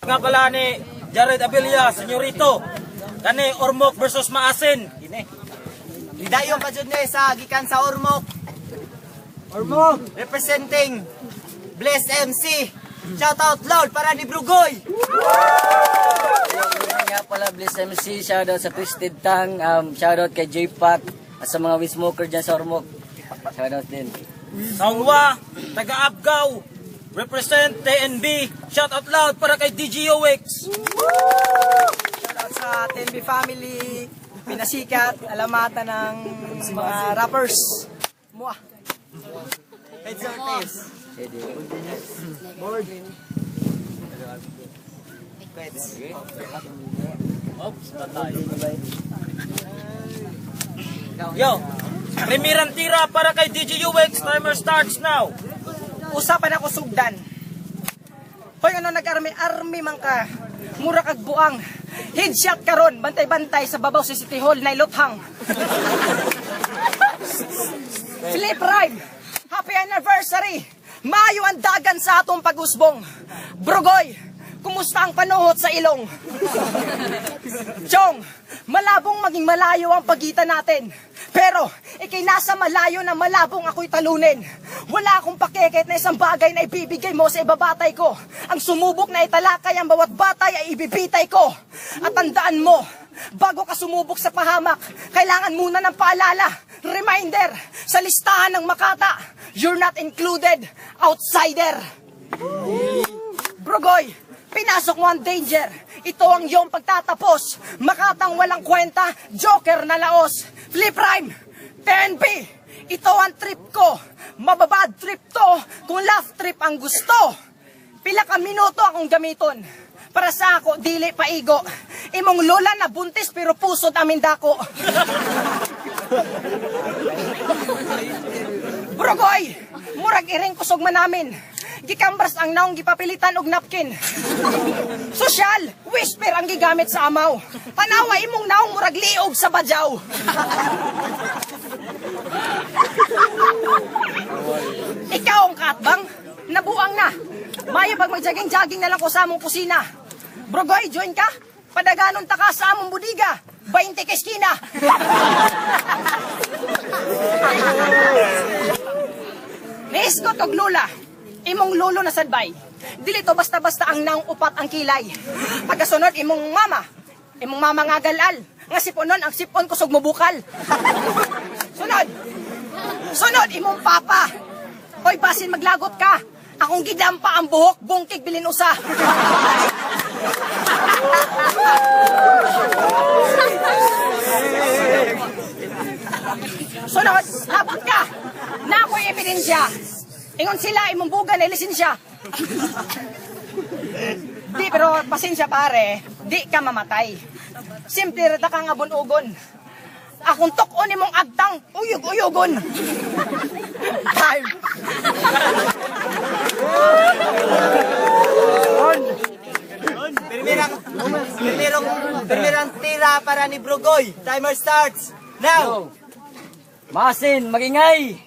Nga pala ni Jared Abilia, senyorito. Kani Ormoc versus Maasin. Hidayon pa jud ni sa gikan sa Ormoc. Ormoc representing Bless MC. Shout out loud para ni Brugoy. Nga pala Bless MC, shout out sa Twisted Tang, shout out kay J-Pac at sa mga Wismoker dyan sa Ormoc. Shout out din. Saunwa, taga Abgaw, represent TNB. Shout out loud para kay DGOX. Shout out sa TNB family, pinasikat, alamatan ng mga rappers. Muah. Heads or tails? Board. Quits. Yo, primiran tira para kay DGUX. Timer starts now. Usapan ako sugdan. Hoy ano nag-army man ka. Mura kag buang. Headshot karon, bantay-bantay sa babaw sa City Hall na ilothang. Flip rhyme. Happy anniversary. Mayo ang dagan sa atong pag-usbong. Brugoy, kumusta ang panuhot sa ilong? Chong, malabong maging malayo ang pagitan natin. Pero, ikay nasa malayo na malabong ako'y talunin. Wala akong pakikit na isang bagay na ibibigay mo sa ibabatay ko. Ang sumubok na italakay ang bawat batay ay ibibitay ko. At tandaan mo, bago ka sumubok sa pahamak, kailangan muna ng paalala. Reminder, sa listahan ng Makata, you're not included, outsider. Brugoy, pinasok mo ang danger. Ito ang iyong pagtatapos. Makatang walang kwenta, joker na laos. Flip rhyme, TNB, ito ang trip ko. Mababad trip to kung laugh trip ang gusto. Pila ka minuto akong gamiton. Para sa ako, dili paigo. Imong lola na buntis pero pusod amin dako. Brugoy, murag iring kusog man namin. Gikambras ang naong gipapilitan og napkin. Sosyal, whisper ang gigamit sa amaw. Tanawa imong naong murag liog sa badyaw. Ikaw ang katbang, nabuang na. Maya pag mag-jogging-jogging na lang ko sa among kusina. Brugoy, join ka? Padaganon ta ka sa among budiga. 20 keskina. Niisgot og lula. Imong lolo na sadbay. Dili to basta-basta ang naong upat ang kilay. Pagkasunod imong mama. Imong mama nga galal. Nga siponon ang sipon kusog mo bukal. Sunod. Sunod imong papa. Hoy basin maglagot ka. Akong gidampa ang buhok, bungkig bilin usa. Sunod, labot ka. Na ako'y ebidensya. Ingon sila, imong buga na lisensya. Di, pero pasensya pare, di ka mamatay. Simple rita kang abon-ugon. Akong tukon imong agtang, uyog-uyogon. Time. Primerang tira para ni Brugoy. Timer starts now. Maasin, magingay!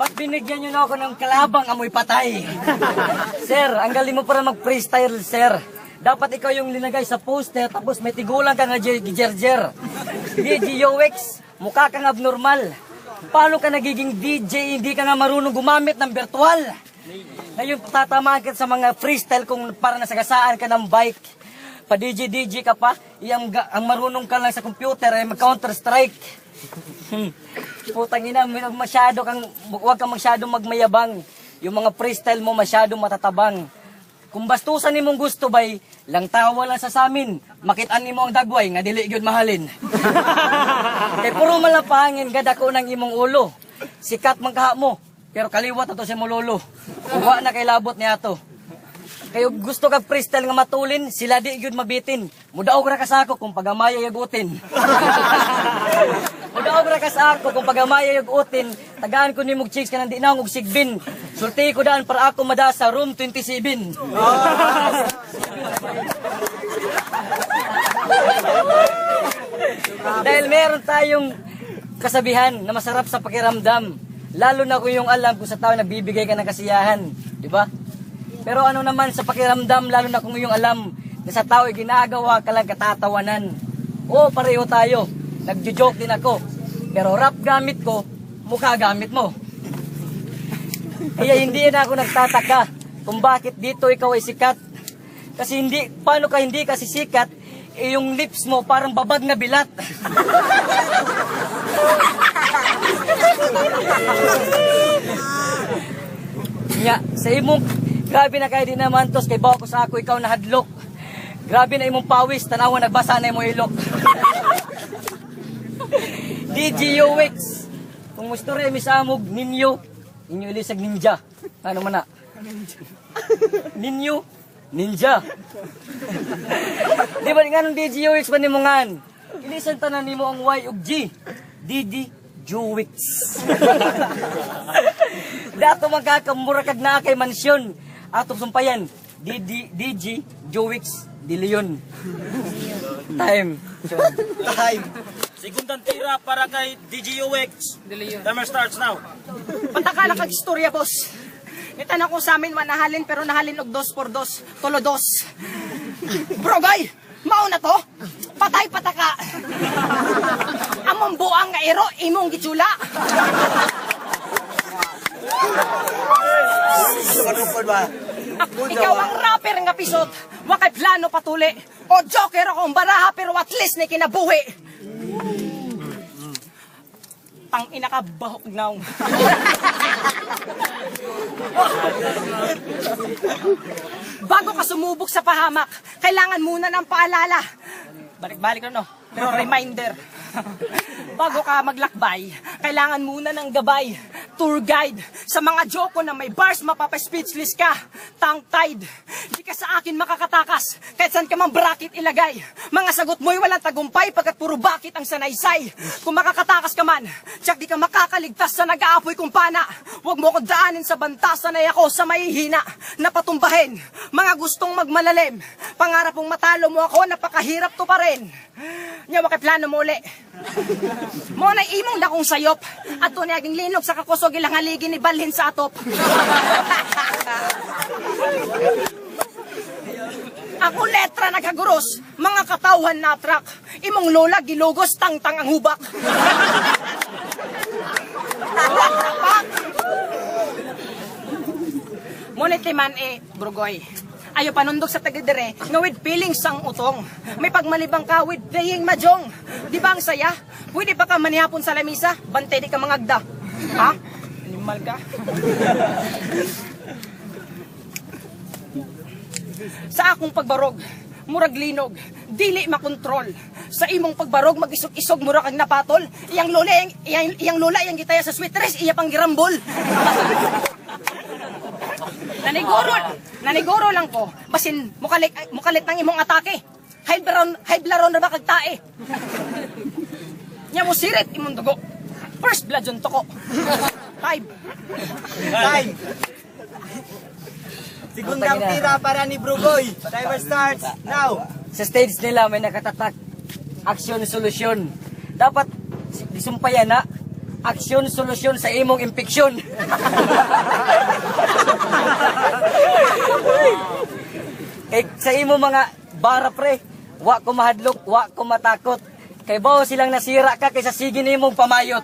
Ba't binigyan nyo na ako ng kalabang amoy patay? Sir, ang galing mo para mag-freestyle, sir. Dapat ikaw yung linagay sa poster, tapos may tigulang ka nga gijerjer. DGOX, mukha kang abnormal. Paano ka nagiging DJ, hindi ka nga marunong gumamit ng virtual? Ngayon, tatamaan ka sa mga freestyle kung para nasagasaan ka ng bike. Pa-DJ ka pa, ang marunong ka lang sa computer ay mag-counter-strike. Putang ina, huwag kang masyadong magmayabang. Yung mga freestyle mo masyadong matatabang. Kung bastusan ni mong gusto bay, lang tawa lang sa amin. Makitaan ni mo ang dagway, nga dili gyud mahalin. Kay puro malapangin, gada ko ng imong ulo. Sikat man kaha mo, pero kaliwat ato si Mololo. Uwa na kay labot niya to. Kayo gusto kag freestyle nga matulin, sila di gyud mabitin. Mudaog ra ka sa ako kung pagamaya yagutin. Mudaog ra ka sa ako kung pagamaya yagutin. Tagaan ko nimog chicks kanang di na og sigbin. Sulti ko daan para ako mada sa room 27. Dahil meron tayong kasabihan na masarap sa pakiramdam. Lalo na kung yung alam kung sa tao nagbibigay ka ng kasiyahan, di ba? Pero ano naman sa pakiramdam, lalo na kung iyong alam na sa tao ay ginagawa ka lang katatawanan. Oo, pareho tayo. Nagjo-joke din ako. Pero rap gamit ko, mukha gamit mo. Kaya hindi na ako nagtataka kung bakit dito ikaw ay sikat. Kasi hindi, paano ka hindi kasi sikat, eh yung lips mo parang babag na bilat. Nya, sa imong, grabe na kayo din naman tos, kay bawa ko sa ako, ikaw nahadlok. Grabe na imong pawis, tanawa nagbasa na imong ilok. DJ Wix, kung gusto rin misamog ninyo, inyo ilisag ninja. Ano man na? Ninyo, ninja. Di ba nga nung DJ Wix pa ni mo nga? Ilisan tanan ni mo ang Y ug G. DJ Jowix. Dato magkakamura kag naa kay mansyon. Atong sumpayan, DJ Jowix De Leon. Time. Segundang tira para kay DJ UX. Timer starts now. Patakala kag istorya, boss. Itan ako sa amin manahalin pero nahalin og 2x2, tulo 2. Bro, guy, mao na to. Patay pataka. Among buang nga ero imong gitsula. Ikaw ang rapper nga pisot. Wa kay plano patuli. O joker akong baraha pero at least na kinabuhi. Tang ina ka bahok now. Bago ka sumubok sa pahamak, kailangan muna ng paalala. Balik-balik no, pero reminder. Bago ka maglakbay, kailangan muna ng gabay. Tour guide, sa mga joko na may bars, mapapa-speechless ka. Tongue-tied, di ka sa akin makakatakas. Kahit saan ka mang bracket ilagay. Mga sagot mo'y walang tagumpay, pagkat puro bakit ang sanaysay. Kung makakatakas ka man, tsak di ka makakaligtas sa nag-aapoy kumpana. Huwag mo ko daanin sa banta, sanay ako sa mahihina. Napatumbahin, mga gustong magmalalim. Pangarap mong matalo mo ako, napakahirap to pa rin. Nyawa kay plano mo uli. Mo na imong dakong sayop. At to naging linog sa kakusog ilang haligi ni balhin sa atop. Ako letra nagkaguros, mga katawhan na track. Imong lola gilugos, tang-tang ang hubak. Ngunit man Brugoy. Ayo panundog sa tagadere, nga with feelings sang utong. May pagmalibang ka with playing mahjong. Di ba ang saya? Pwede pa ka manihapon sa lamisa, bante di ka mangagda. Ha? Animal ka? Sa akong pagbarog, murag linog, dili makontrol. Sa imong pagbarog, mag-isog-isog murag kag napatol. Iyang lola, iyang gitaya sa sweet dress, iya pang girambol. Naniguro lang ko, basin mukalit ng imong atake. High blaron na ba kag tae? Nya mo sirit imong dugo. First blood yung toko. Time. Segundang tira para ni Brugoy. Timer starts now. Sa stage nila may nakatatak. Action, solusyon. Dapat disumpayan na. Action, solusyon sa imong impeksyon. Sa imong mga bara pre, wa ko mahadlok, wa ko matakot. Kay bawo silang nasira ka kaysa sige nimong pamayot.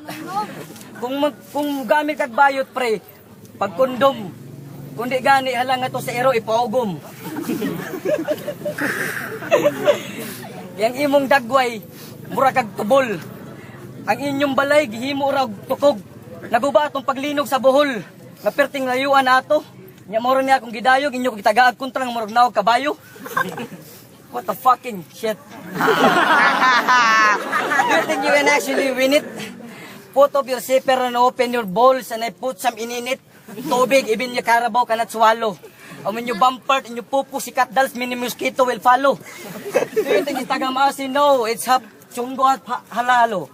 Kung gamit kag bayot pre, pag kondom, kundi gani halang nga to sa ero ipaugom. Yang imong dagway, mura kag tubol. Ang inyong balay gihimo ra tukog. Naguba atong paglinog sa buhol. Nga perting layuan ato. Nya moro niya akong gidayog inyo kog tagaag kontrang murag naog kabayo. What the fucking shit. You think you can actually win it? Put up your zipper and open your balls and I put some in it. Tubig, even your Carabao cannot swallow. And when you bumper and you pupu, si cat dolls, mini mosquito will follow. Do you think it's tagamasi? No, it's hap, chunggo at halalo.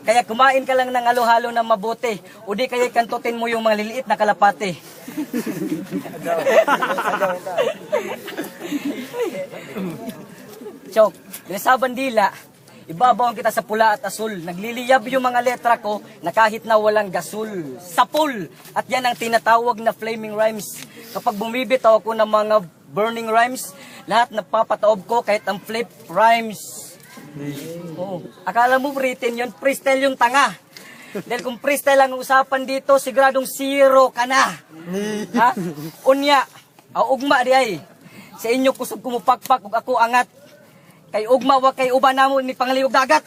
Kaya kumain ka lang ng halo-halo na mabuti. O di kaya kantutin mo yung mga liliit na kalapate. Chok, sa bandila, ibabaw kita sa pula at asul. Nagliliyab yung mga letra ko na kahit na walang gasul. Sapul! At yan ang tinatawag na flaming rhymes. kapag bumibitaw ako ng mga burning rhymes, lahat napapataob ko kahit ang flip rhymes. Oh, akala mo written yun, freestyle yung tanga. Dahil kung freestyle ang usapan dito, siguradong zero ka na. Ha? Unya, ugma di ay. Sa inyo kusog kumupakpak ug ako angat. Kay ugma wa kay uban namo ni pangalihog dagat.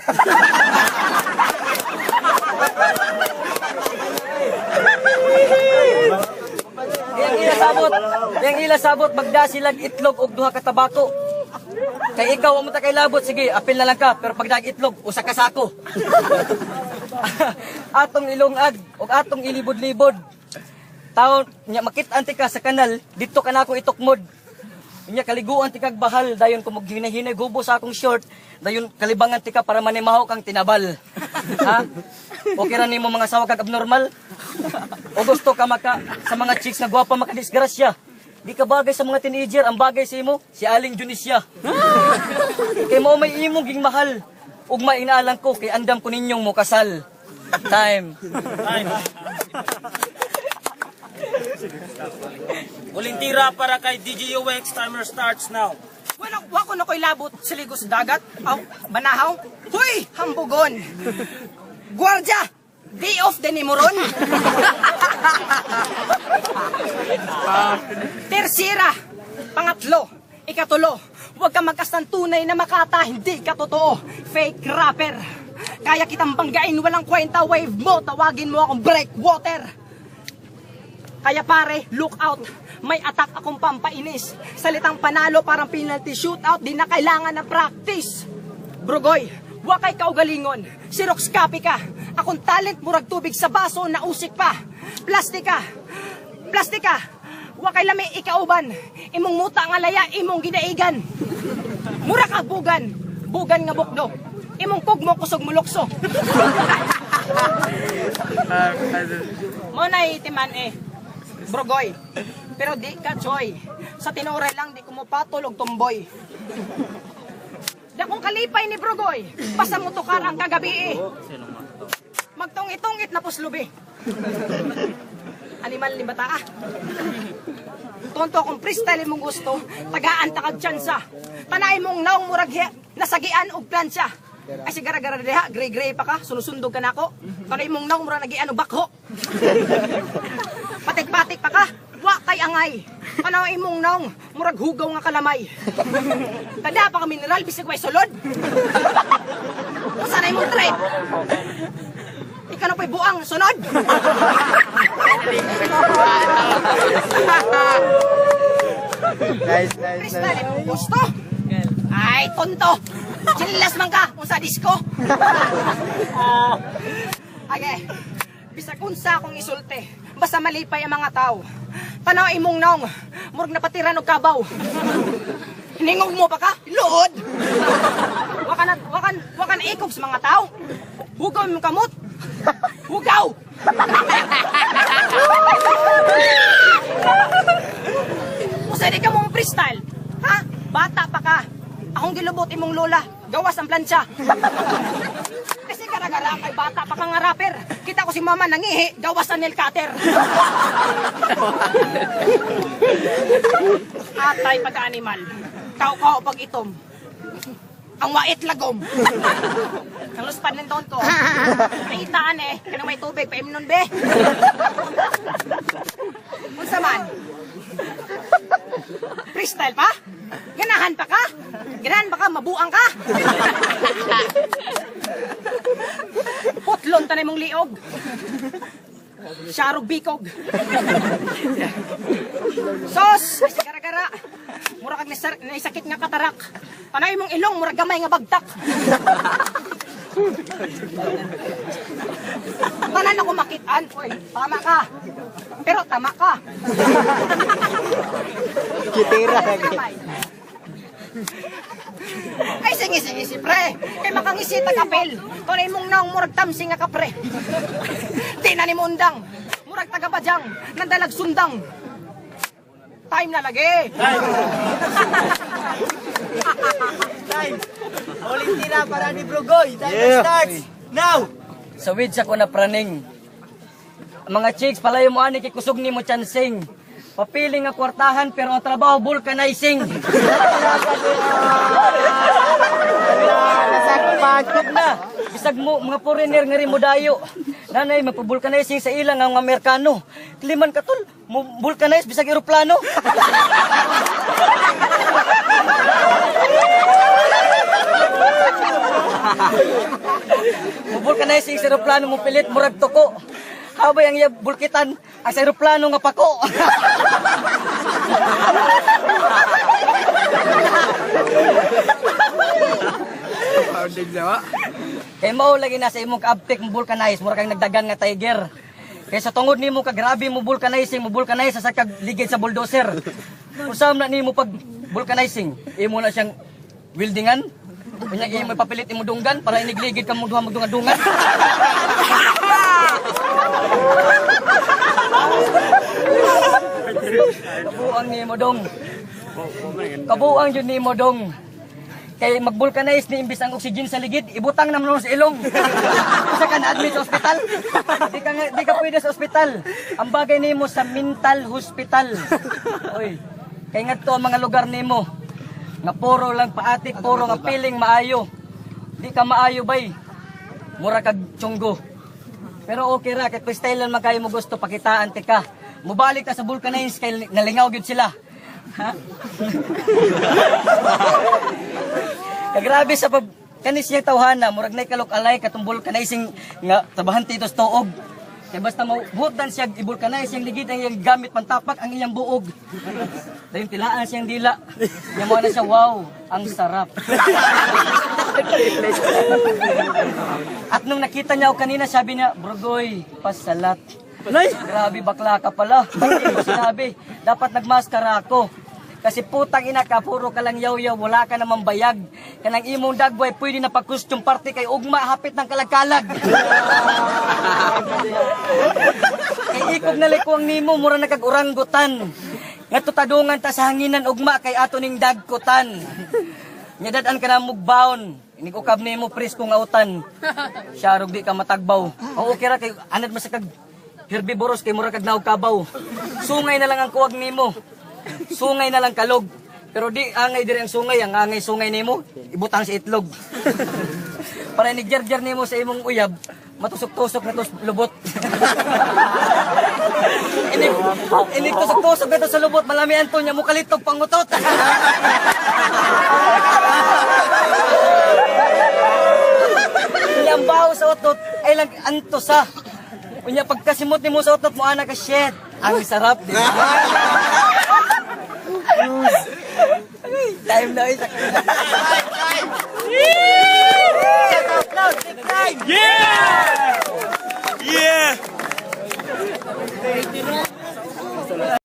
Yang ila sabot magdasilag itlog og duha ka tabako. Kay ikaw amo ta kay labot, sige, apil na lang ka, pero pag dag itlog usa ka sako. Atong ilungag og atong ilibod-libod. Taon nya makit-an ti ka sa kanal, dito ka na ako itukmod. Nya kaliguan ti kag bahal, dayon ko maghinay-hinay gubo sa akong short, dayon kalibangan ti ka para manimaho kang tinabal. Ha? Okay ra nimo mga sawa kag abnormal? O gusto ka sa mga chicks na gwapa makadisgrasya? Di ka bagay sa mga teenager, ang bagay sa imo si Aling Junisya. Kay mo may imong ging mahal. Ug mainaalang ko kay andam ko ninyong mo kasal. Time. Uling tira para kay DJ UX. Timer starts now. Wako na ko'y labot sa ligo sa dagat. Aw, banahaw. Huy, hambugon. Guardia, day off din ni Moron. Tersira, pangatlo, ikatulo. Huwag ka magkastang tunay na makata, hindi ka totoo. Fake rapper. Kaya kitang banggain, walang kwenta, wave mo. Tawagin mo akong breakwater. Kaya pare, look out. May attack akong pampainis. Salitang panalo parang penalty shootout. Di na kailangan na practice. Brugoy, wakay kaugalingon. Xerox copy ka. Akong talent murag tubig sa baso na usik pa. Plastika. Plastika. Wakay lami ikauban. Imong muta nga laya, imong ginaigan. Mura ka bugan. Bugan nga bukdo. Imong kugmo kusog mulokso. Monay timan Brugoy. Pero di ka choy. Sa tinuray lang di ko mo patulog tumboy. Dakong kalipay ni Brugoy. Basta mo tukar ang kagabi Magtungit-tungit na puslubi. Animal ni bata Tonto kung freestyle mong gusto, tagaan takag tsansa. Tanay mong naong muraghe, nasagian og plansya. Ay sigara-gara deha, gray-gray pa ka, sunusundog ka na ako. Tanay mong naong murag nagian og bakho. Patik-patik pa ka, wa kay angay. Tanay mong naong murag hugaw nga kalamay. Tanda pa ka mineral, bisig way sulod. Sanay mong trade. Ikaw na pa'y buang sunod. Nice. Freestyle mong gusto? Ay, tonto. Chillas man ka kung sa disco. Okay. Bisag unsa akong isulti. Basta malipay ang mga tao. Tanaw imong naong, murag napatiran og kabaw. Hiningog mo pa ka? Luod! Wakan ikog sa mga tao. Hugaw mo kamot. Hugaw! Usa di ka mong freestyle. Ha? Bata pa ka. Akong gilubot imong lola. Gawas ang plancha. Kasi gara-gara kay bata pa ka nga rapper. Kita ko si mama nangihi. Gawas ang nail cutter. Atay pag-animal. Kao-kao pag itom. Ang wait lagom. Ang luspan ng tonto. Ay itaan kanang may tubig, paimnon be. Unsa man? Freestyle pa? Ganahan pa ka? Ganahan pa ka? Mabuang ka? Putlon tanay mong liog. Syarog bikog. Sos! Ay gara-gara. Mura kag naisakit nga katarak. Panay mong ilong, mura gamay nga bagtak. Tanan ako makitaan. Oy, tama ka. Pero tama ka. Kitira. Ay, sige, pre. Kay makangisita kapel. Tunay mong naong murag tamsi nga kapre. Di na ni mundang. Murag tagabadyang. Nandalag sundang. Time na lagi. Time. Uling tira para ni Brugoy. Time starts now. Sa weeds ako na praning. Mga chicks, palayo mo ani kay kusog ni mo chansing. Papiling nga kwartahan pero ang trabaho vulcanizing. Nasakpan na. Bisag mo mga foreigner nga rin mo dayo. Nanay magpabulkanizing sa ilang ang Amerikano. Kliman katol, mo vulcanize bisag eroplano. Mo vulcanizing sa eroplano mo pilit murag toko. Habay ang iya bulkitan ang sa eroplano nga pako. Kaya mao lagi na sa imong kaabtik mo vulcanize, mura kang nagdagan nga tiger. Kaya sa tungod nimo ka grabe mo vulcanizing, mo vulcanize sa kag ligid sa bulldozer. Usam na nimo pag vulcanizing, imo na siyang weldingan. Kunya imo papilit imo dunggan para inigligid ka mo duha magdungan-dungan. Kabuang nimo dong. Kabuang jud nimo dong. Kay mag-vulcanize ni imbis ang oxygen sa ligid, ibutang naman sa ilong. Isa ka na-admit sa ospital. Di ka pwede sa ospital. Ang bagay nimo sa mental hospital. Oy. Kay ngadto ang mga lugar nimo nga puro lang paatik, puro nga piling maayo. Di ka maayo bay. Mura kag tiyunggo. Pero okay ra kay freestyle man kayo mo gusto pakitaan ti ka. Mubalik ta sa vulcanize kay nalingaw gyud sila. Ha? Grabe sa pag kanis niya tawhana, murag nay kalok-alay katong vulcanizing nga tabahan titos tuog. Kay basta mo butan siya i-vulcanize yung ligid ang iyang gamit pantapak ang iyang buog. Dayon tilaan siyang dila. Nya mo na siya, wow, ang sarap. At nung nakita niya ako kanina, sabi niya, Brugoy, pasalat. Grabe bakla ka pala. Hindi ko sinabi, dapat nagmaskara ako. Kasi putang ina ka, puro ka lang yaw-yaw, wala ka namang bayag. Kanang imong dagway, pwede na pag-costume party kay ugma, hapit ng kalag-kalag. Kay ikog na likwang nimo, mura na kag-uranggutan. Nga tutadungan ta sa hanginan ugma, kay ato ning dagkutan. Nyadadaan ka na mugbaon, inigukab nimo presko nga utan. Syarog di ka matagbaw. O okay ra, kay anad masakag herbivoros, kay mura kag naog kabaw. Sungay na lang ang kuwag nimo. Sungay na lang kalog. Pero di angay diri ang sungay, ang angay sungay nimo ibutang sa itlog. Para nigjarjar nimo sa imong uyab, matusok-tusok na tos lubot. Inig tusok-tusok na tos sa lubot, malamian to niya mo kalitog pangutot. Yang baho sa utot ay lang antosa. Unya pagkasimot nimo sa utot mo ana ka shit. Ang sarap di. Time na isa. Yeah! Yeah!